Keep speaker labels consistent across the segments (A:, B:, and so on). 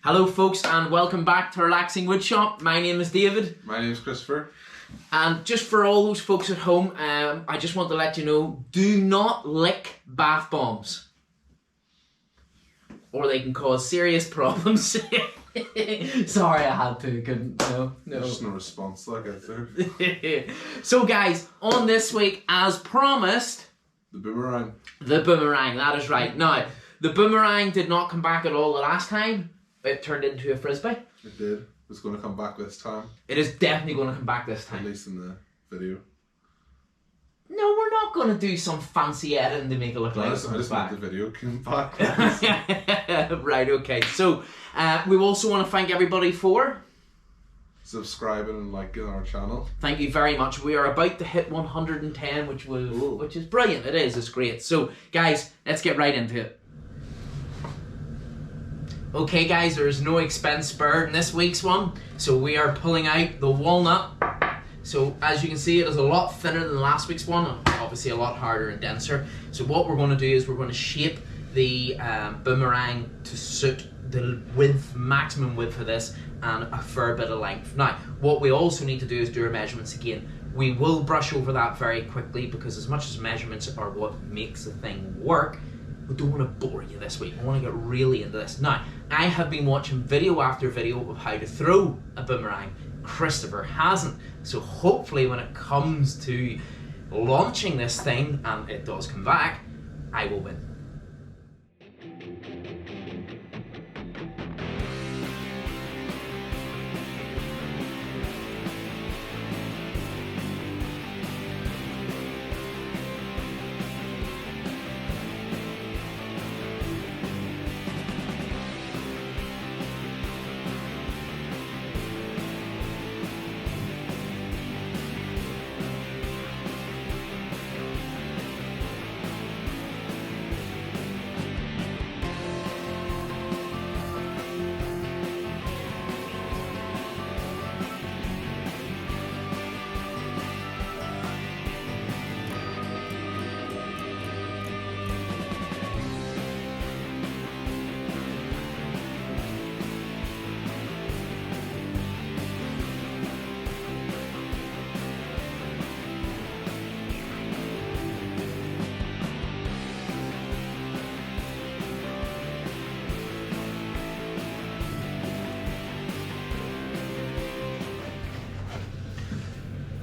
A: Hello folks and welcome back to Relaxing Woodshop. My name is David.
B: My name is Christopher.
A: And just for all those folks at home, I just want to let you know, do not lick bath bombs. Or they can cause serious problems. Sorry, I had to. No.
B: There's just no response like I said.
A: So guys, on this week, as promised...
B: The boomerang.
A: The boomerang, that is right. Now, the boomerang did not come back at all the last time. It turned into a frisbee.
B: It did. It's going to come back this time.
A: It is definitely going to come back this time.
B: At least in the video.
A: No, we're not going to do some fancy editing to make it look like
B: I just want the video came back.
A: Right, okay. So, we also want to thank everybody for...
B: subscribing and liking our channel.
A: Thank you very much. We are about to hit 110, which is brilliant. It is. It's great. So, guys, let's get right into it. Okay guys, there is no expense spared in this week's one, so we are pulling out the walnut. So as you can see, it is a lot thinner than last week's one, and obviously a lot harder and denser. So what we're going to do is we're going to shape the boomerang to suit the width, maximum width for this, and a fair bit of length. Now, what we also need to do is do our measurements again. We will brush over that very quickly because as much as measurements are what makes the thing work, we don't want to bore you this week. I want to get really into this. Now, I have been watching video after video of how to throw a boomerang. Christopher hasn't. So hopefully when it comes to launching this thing, and it does come back, I will win.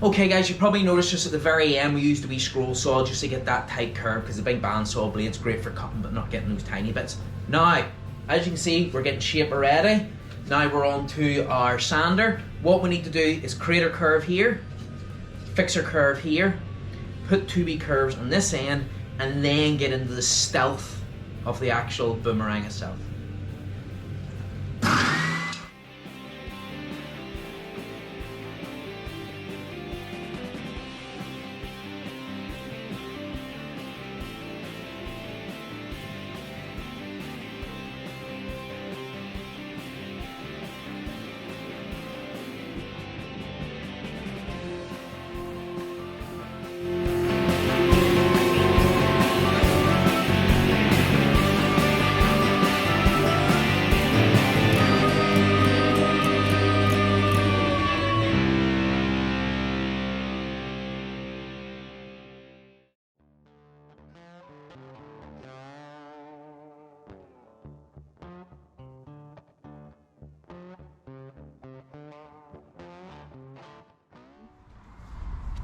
A: Okay guys, you probably noticed just at the very end we used a wee scroll saw just to get that tight curve because the big bandsaw blade's great for cutting but not getting those tiny bits. Now, as you can see, we're getting shape already. Now we're on to our sander. What we need to do is create our curve here, fix our curve here, put two wee curves on this end, and then get into the stealth of the actual boomerang itself.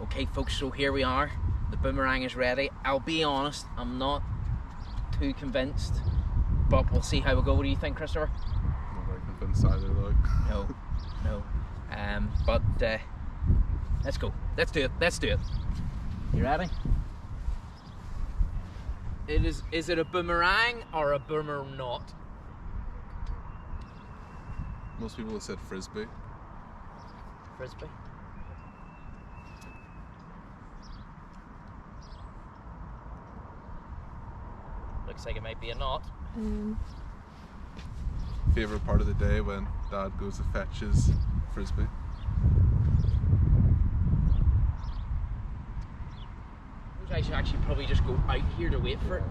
A: Okay folks, so here we are. The boomerang is ready. I'll be honest, I'm not too convinced, but we'll see how we go. What do you think, Christopher?
B: Not very convinced either though.
A: No. But let's go. Let's do it. You ready? Is it a boomerang or a boomer not?
B: Most people have said frisbee.
A: Frisbee? Looks like it might be a knot.
B: Favourite part of the day when Dad goes to fetch his frisbee.
A: I should actually probably just go out here to wait for it.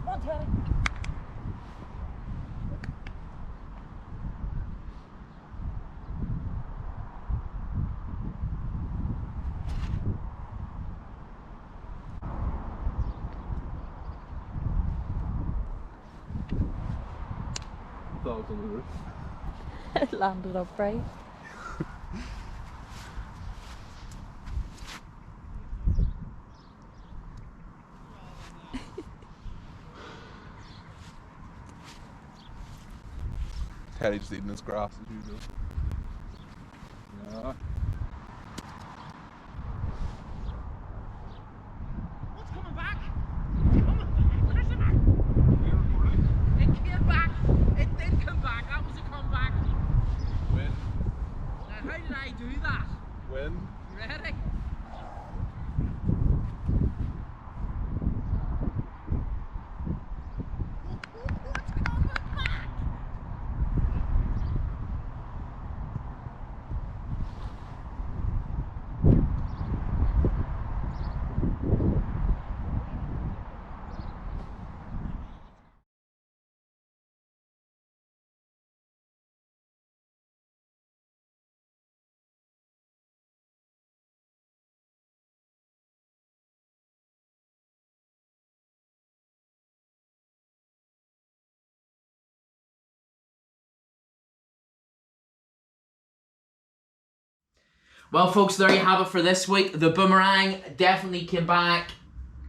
A: Come on, Teddy.
B: thought it was on the roof.
C: It landed upright.
B: Teddy just eating his grass as usual. Yeah.
A: What's coming back? Where's it back? It came back. It did come back. That was a comeback.
B: Win.
A: Now, how did I do that?
B: Win.
A: You ready? What's coming back? Well, folks, there you have it for this week. The boomerang definitely came back.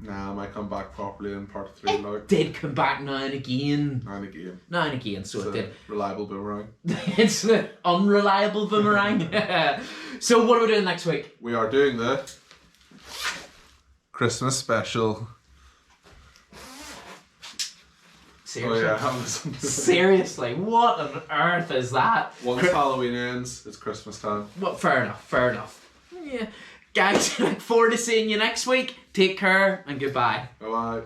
B: Nah, I might come back properly in part 3. Like.
A: Did come back now and again.
B: And again.
A: Now and again, so
B: It's
A: it
B: a
A: did.
B: reliable boomerang.
A: It's an unreliable boomerang. So what are we doing next week?
B: We are doing the Christmas special.
A: Seriously?
B: Oh yeah, that was
A: Seriously, what on earth is that?
B: Once Halloween ends, it's Christmas time.
A: Well, fair enough, fair enough. Yeah. Guys, look forward to seeing you next week. Take care and goodbye.
B: Bye bye.